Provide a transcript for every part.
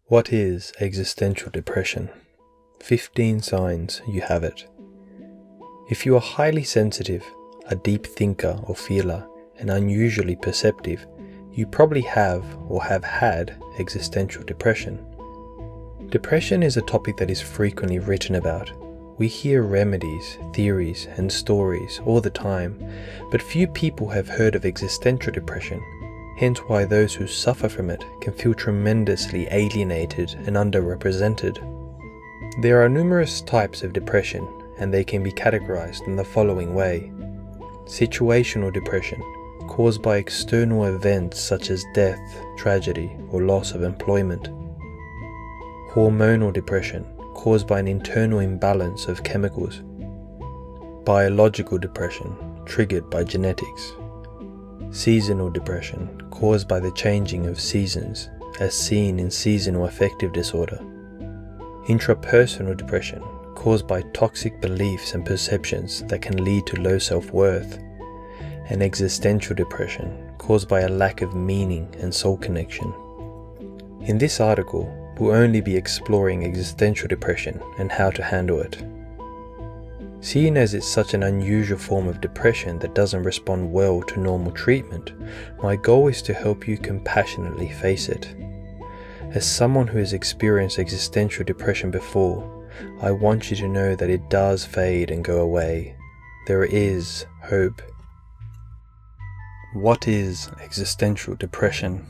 What is existential depression? 15 signs you have it. If you are highly sensitive, a deep thinker or feeler, and unusually perceptive, you probably have or have had existential depression. Depression is a topic that is frequently written about. We hear remedies, theories, and stories all the time, but few people have heard of existential depression, hence why those who suffer from it can feel tremendously alienated and underrepresented. There are numerous types of depression, and they can be categorized in the following way. Situational depression, caused by external events such as death, tragedy, or loss of employment. Hormonal depression, caused by an internal imbalance of chemicals. Biological depression, triggered by genetics. Seasonal depression, caused by the changing of seasons, as seen in seasonal affective disorder. Intrapersonal depression, caused by toxic beliefs and perceptions that can lead to low self-worth. And existential depression, caused by a lack of meaning and soul connection. In this article, we'll only be exploring existential depression and how to handle it. Seeing as it's such an unusual form of depression that doesn't respond well to normal treatment, my goal is to help you compassionately face it. As someone who has experienced existential depression before, I want you to know that it does fade and go away. There is hope. What is existential depression?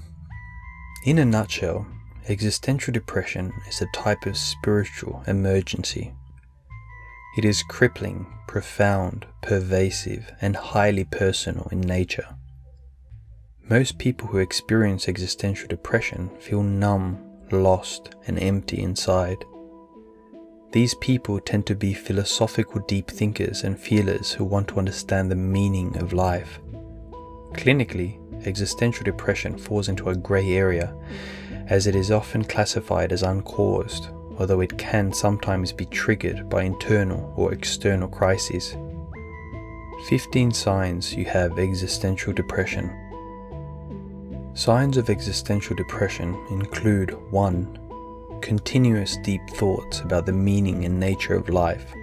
In a nutshell, existential depression is a type of spiritual emergency. It is crippling, profound, pervasive, and highly personal in nature. Most people who experience existential depression feel numb, lost, and empty inside. These people tend to be philosophical deep thinkers and feelers who want to understand the meaning of life. Clinically, existential depression falls into a grey area, as it is often classified as uncaused, although it can sometimes be triggered by internal or external crises. 15 signs you have existential depression. Signs of existential depression include 1. Continuous deep thoughts about the meaning and nature of life.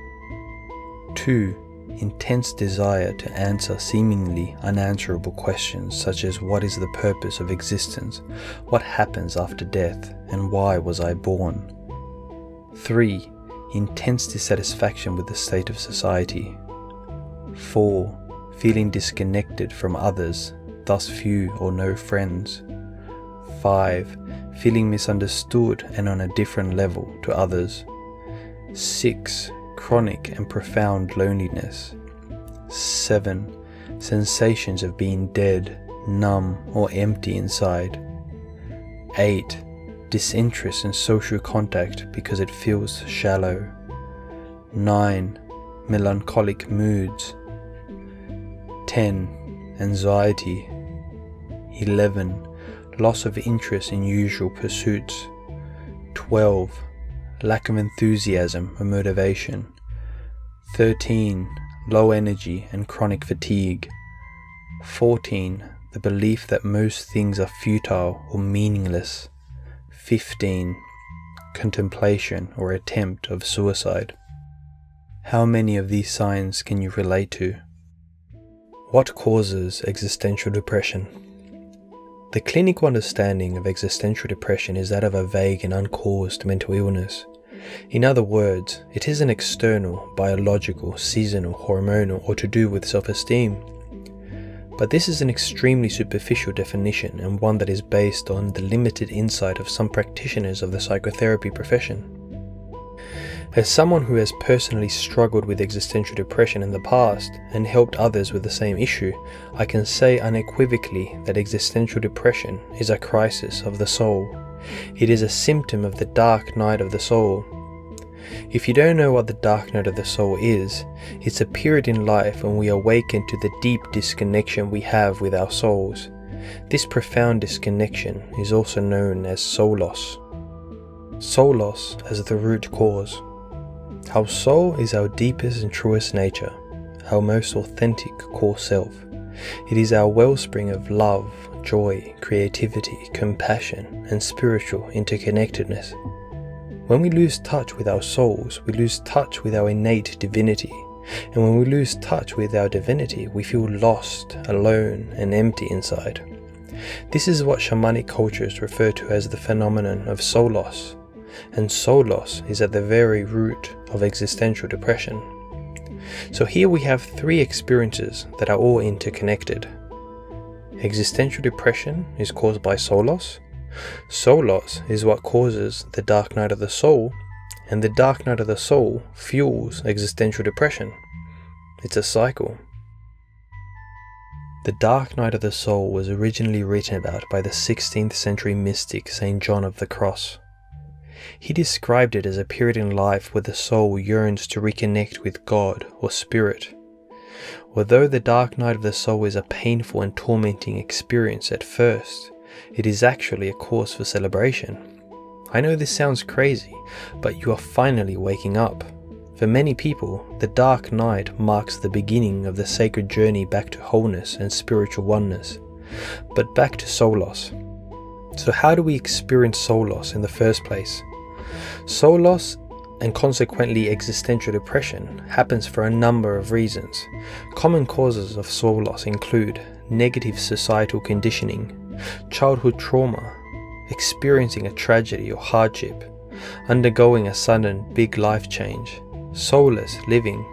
2. Intense desire to answer seemingly unanswerable questions such as what is the purpose of existence, what happens after death, and why was I born? 3. Intense dissatisfaction with the state of society. 4. Feeling disconnected from others, thus few or no friends. 5. Feeling misunderstood and on a different level to others. 6. Chronic and profound loneliness. 7. Sensations of being dead, numb, or empty inside. 8. Disinterest in social contact because it feels shallow. 9. Melancholic moods. 10. Anxiety. 11. Loss of interest in usual pursuits. 12. Lack of enthusiasm or motivation. 13. Low energy and chronic fatigue. 14. The belief that most things are futile or meaningless. 15. Contemplation or attempt of suicide. How many of these signs can you relate to? What causes existential depression? The clinical understanding of existential depression is that of a vague and uncaused mental illness. In other words, it isn't external, biological, seasonal, hormonal, or to do with self-esteem. But this is an extremely superficial definition and one that is based on the limited insight of some practitioners of the psychotherapy profession. As someone who has personally struggled with existential depression in the past and helped others with the same issue, I can say unequivocally that existential depression is a crisis of the soul. It is a symptom of the dark night of the soul. If you don't know what the dark night of the soul is, it's a period in life when we awaken to the deep disconnection we have with our souls. This profound disconnection is also known as soul loss. Soul loss as the root cause. Our soul is our deepest and truest nature, our most authentic core self. It is our wellspring of love, joy, creativity, compassion, and spiritual interconnectedness. When we lose touch with our souls, we lose touch with our innate divinity. And when we lose touch with our divinity, we feel lost, alone, and empty inside. This is what shamanic cultures refer to as the phenomenon of soul loss. And soul loss is at the very root of existential depression. So here we have three experiences that are all interconnected. Existential depression is caused by soul loss. Soul loss is what causes the dark night of the soul, and the dark night of the soul fuels existential depression. It's a cycle. The dark night of the soul was originally written about by the 16th century mystic St. John of the Cross. He described it as a period in life where the soul yearns to reconnect with God or spirit. Although the dark night of the soul is a painful and tormenting experience at first, it is actually a cause for celebration. I know this sounds crazy, but you are finally waking up. For many people, the dark night marks the beginning of the sacred journey back to wholeness and spiritual oneness. But back to soul loss. So how do we experience soul loss in the first place? Soul loss, and consequently existential depression, happens for a number of reasons. Common causes of soul loss include negative societal conditioning, childhood trauma, experiencing a tragedy or hardship, undergoing a sudden big life change, soulless living.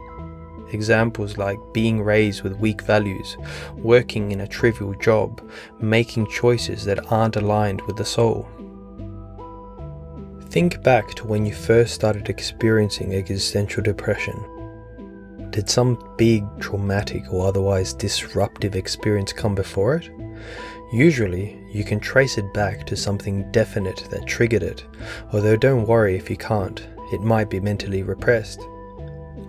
Examples like being raised with weak values, working in a trivial job, making choices that aren't aligned with the soul. Think back to when you first started experiencing existential depression. Did some big, traumatic or otherwise disruptive experience come before it? Usually, you can trace it back to something definite that triggered it, although don't worry if you can't, it might be mentally repressed.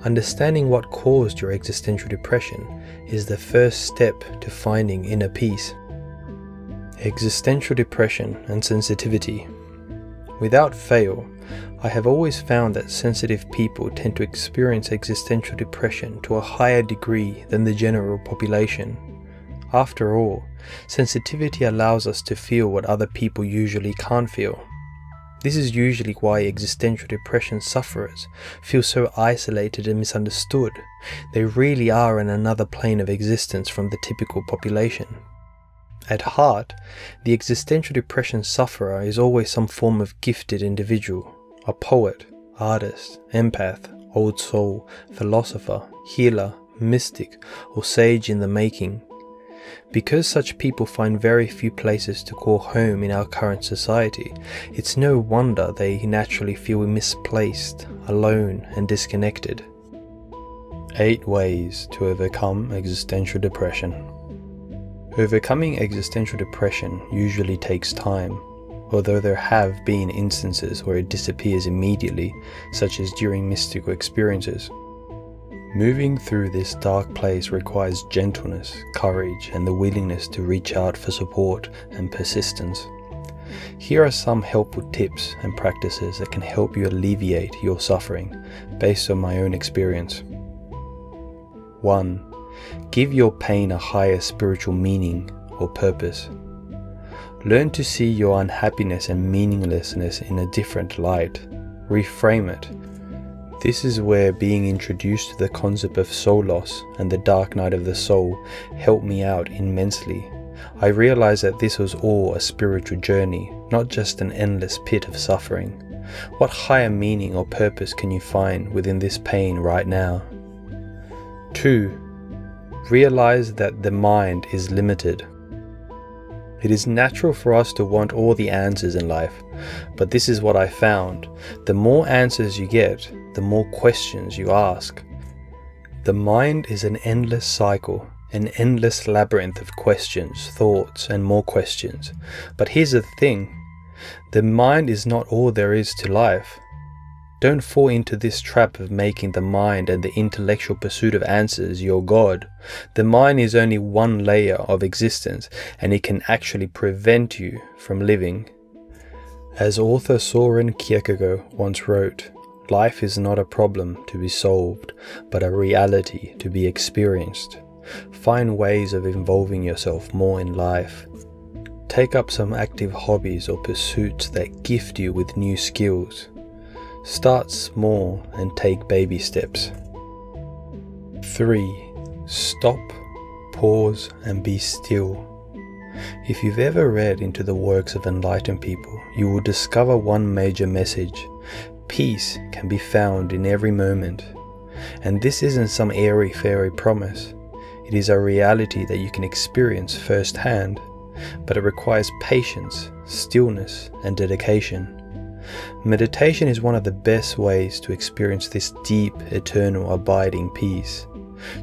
Understanding what caused your existential depression is the first step to finding inner peace. Existential depression and sensitivity. Without fail, I have always found that sensitive people tend to experience existential depression to a higher degree than the general population. After all, sensitivity allows us to feel what other people usually can't feel. This is usually why existential depression sufferers feel so isolated and misunderstood. They really are in another plane of existence from the typical population. At heart, the existential depression sufferer is always some form of gifted individual, a poet, artist, empath, old soul, philosopher, healer, mystic, or sage in the making. Because such people find very few places to call home in our current society, it's no wonder they naturally feel misplaced, alone, and disconnected. 8 ways to overcome existential depression. Overcoming existential depression usually takes time, although there have been instances where it disappears immediately, such as during mystical experiences. Moving through this dark place requires gentleness, courage, and the willingness to reach out for support and persistence. Here are some helpful tips and practices that can help you alleviate your suffering, based on my own experience. 1. Give your pain a higher spiritual meaning or purpose. Learn to see your unhappiness and meaninglessness in a different light. Reframe it. This is where being introduced to the concept of soul loss and the dark night of the soul helped me out immensely. I realized that this was all a spiritual journey, not just an endless pit of suffering. What higher meaning or purpose can you find within this pain right now? 2. Realize that the mind is limited. It is natural for us to want all the answers in life, but this is what I found. The more answers you get, the more questions you ask. The mind is an endless cycle, an endless labyrinth of questions, thoughts, and more questions. But here's the thing, the mind is not all there is to life. Don't fall into this trap of making the mind and the intellectual pursuit of answers your God. The mind is only one layer of existence, and it can actually prevent you from living. As author Soren Kierkegaard once wrote, life is not a problem to be solved, but a reality to be experienced. Find ways of involving yourself more in life. Take up some active hobbies or pursuits that gift you with new skills. Start small and take baby steps. 3. Stop, pause, and be still. If you've ever read into the works of enlightened people, you will discover one major message. Peace can be found in every moment. And this isn't some airy-fairy promise. It is a reality that you can experience firsthand, but it requires patience, stillness, and dedication. Meditation is one of the best ways to experience this deep, eternal, abiding peace.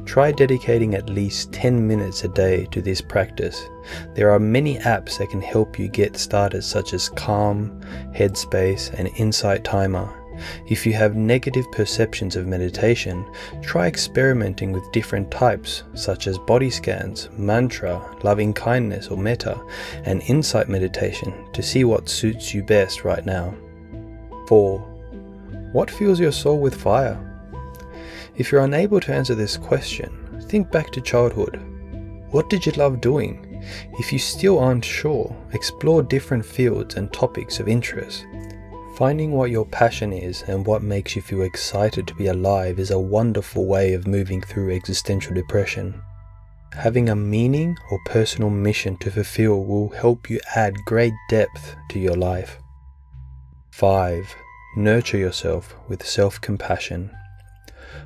Try dedicating at least 10 minutes a day to this practice. There are many apps that can help you get started, such as Calm, Headspace, and Insight Timer. If you have negative perceptions of meditation, try experimenting with different types such as body scans, mantra, loving kindness or metta, and insight meditation to see what suits you best right now. 4. What fills your soul with fire? If you're unable to answer this question, think back to childhood. What did you love doing? If you still aren't sure, explore different fields and topics of interest. Finding what your passion is and what makes you feel excited to be alive is a wonderful way of moving through existential depression. Having a meaning or personal mission to fulfill will help you add great depth to your life. 5. Nurture yourself with self-compassion.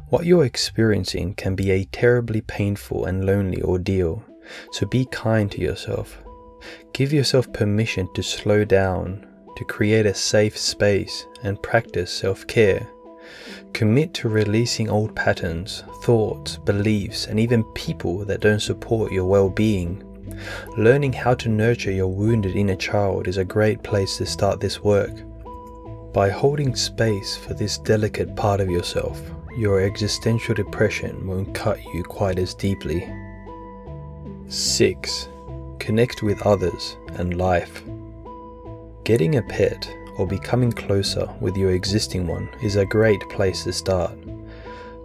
What you're experiencing can be a terribly painful and lonely ordeal, so be kind to yourself. Give yourself permission to slow down, to create a safe space, and practice self-care. Commit to releasing old patterns, thoughts, beliefs, and even people that don't support your well-being. Learning how to nurture your wounded inner child is a great place to start this work. By holding space for this delicate part of yourself, your existential depression won't cut you quite as deeply. 6. Connect with others and life. Getting a pet or becoming closer with your existing one is a great place to start.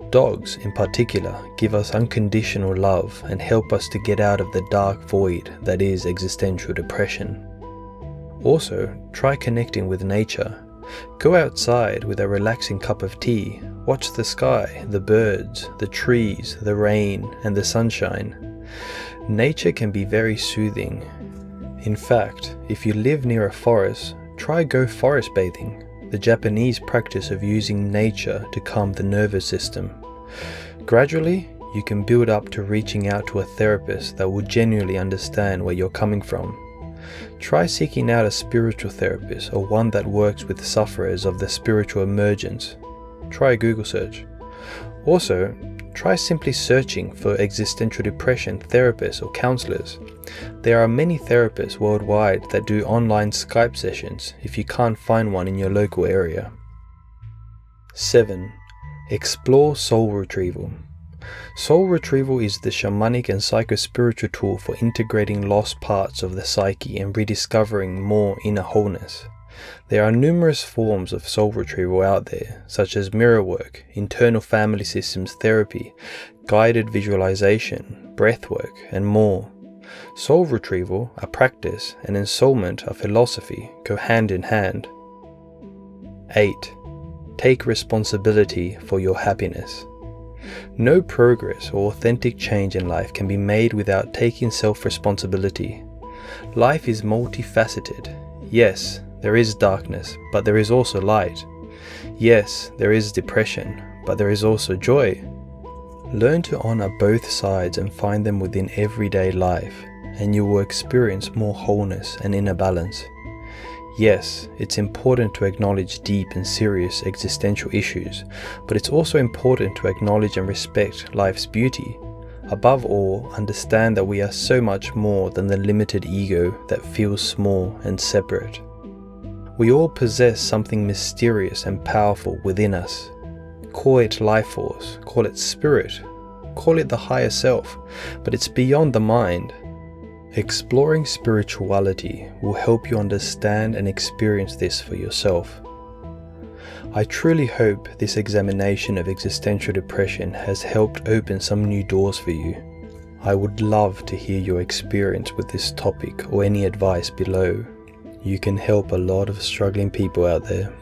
Dogs, in particular, give us unconditional love and help us to get out of the dark void that is existential depression. Also, try connecting with nature. Go outside with a relaxing cup of tea. Watch the sky, the birds, the trees, the rain, and the sunshine. Nature can be very soothing. In fact, if you live near a forest, try go forest bathing, the Japanese practice of using nature to calm the nervous system. Gradually, you can build up to reaching out to a therapist that will genuinely understand where you're coming from. Try seeking out a spiritual therapist or one that works with sufferers of the spiritual emergence. Try a Google search. Also, try simply searching for existential depression therapists or counselors. There are many therapists worldwide that do online Skype sessions if you can't find one in your local area. 7. Explore soul retrieval. Soul retrieval is the shamanic and psycho-spiritual tool for integrating lost parts of the psyche and rediscovering more inner wholeness. There are numerous forms of soul retrieval out there, such as mirror work, internal family systems therapy, guided visualization, breath work, and more. Soul retrieval, a practice, and ensoulment, a philosophy, go hand in hand. 8. Take responsibility for your happiness. No progress or authentic change in life can be made without taking self-responsibility. Life is multifaceted. Yes, there is darkness, but there is also light. Yes, there is depression, but there is also joy. Learn to honor both sides and find them within everyday life, and you will experience more wholeness and inner balance. Yes, it's important to acknowledge deep and serious existential issues, but it's also important to acknowledge and respect life's beauty. Above all, understand that we are so much more than the limited ego that feels small and separate. We all possess something mysterious and powerful within us. Call it life force, call it spirit, call it the higher self, but it's beyond the mind. Exploring spirituality will help you understand and experience this for yourself. I truly hope this examination of existential depression has helped open some new doors for you. I would love to hear your experience with this topic or any advice below. You can help a lot of struggling people out there.